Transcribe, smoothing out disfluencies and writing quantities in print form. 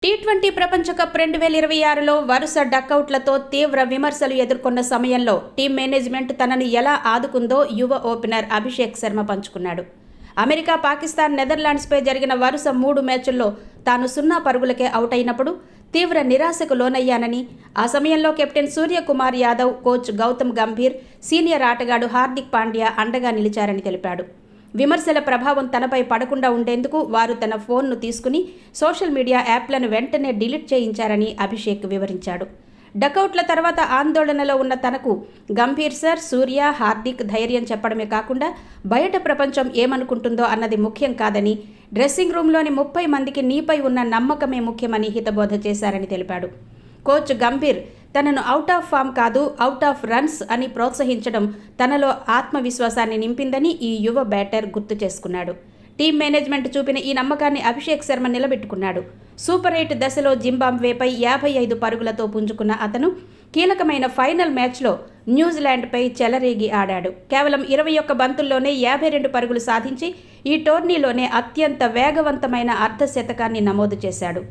T20 ప్రపంచ cup 2026లో వరుస డకౌట్లతో తీవ్ర విమర్శలు ఎదుర్కొన్న సమయంలో టీం మేనేజ్మెంట్ తనని ఎలా ఆదుకుందో యువ ఓపెనర్ అభిషేక్ శర్మ పంచుకున్నాడు. అమెరికా, పాకిస్తాన్, నెదర్లాండ్స్పై జరిగిన వరుస 3 మ్యాచ్ల్లో తాను 0 పరుగులకే అవుట్ అయినప్పుడు తీవ్ర నిరాశకు లోనయ్యానని, ఆ సమయంలో captain Suryakumar Yadav, coach Gautam Gambhir, senior ఆటగాడు హార్దిక్ పాండ్యా అండగా నిలిచారని తెలిపాడు. విమర్శల ప్రభావం తనపై పడకుండా ఉండేందుకు వారు తన ఫోన్ను తీసుకుని సోషల్ మీడియా యాప్లను వెంటనే డిలీట్ చేయించారని అభిషేక్ వివరించాడు. డకౌట్ల తర్వాత ఆందోళనలో ఉన్న తనకు గంభీర్ సర్, సూర్య, హార్దిక్ ధైర్యం చెప్పడమే కాకుండా బయట ప్రపంచం ఏమనుకుంటుందో అన్నది ముఖ్యం కాదని, డ్రెస్సింగ్ రూమ్లోని 30 మందికి నీపై ఉన్న నమ్మకమే ముఖ్యమని హితబోధ చేశారని తెలిపాడు. కోచ్ గంభీర్ తనను అవుట్ ఆఫ్ ఫామ్ కాదు, అవుట్ ఆఫ్ రన్స్ అని ప్రోత్సహించడం తనలో ఆత్మవిశ్వాసాన్ని నింపిందని ఈ యువ బ్యాటర్ గుర్తు చేసుకున్నాడు. టీం మేనేజ్మెంట్ చూపిన ఈ నమ్మకాన్ని అభిషేక్ శర్మ నిలబెట్టుకున్నాడు. సూపర్ 8 దశలో జింబాబ్వేపై 55 పరుగులతో పుంజుకున్న అతను కీలకమైన ఫైనల్ మ్యాచ్లో న్యూజిలాండ్పై చెలరేగి ఆడాడు. కేవలం 21 బంతుల్లోనే 52 పరుగులు సాధించి ఈ టోర్నీలోనే అత్యంత వేగవంతమైన అర్ధ శతకాన్ని నమోదు చేశాడు.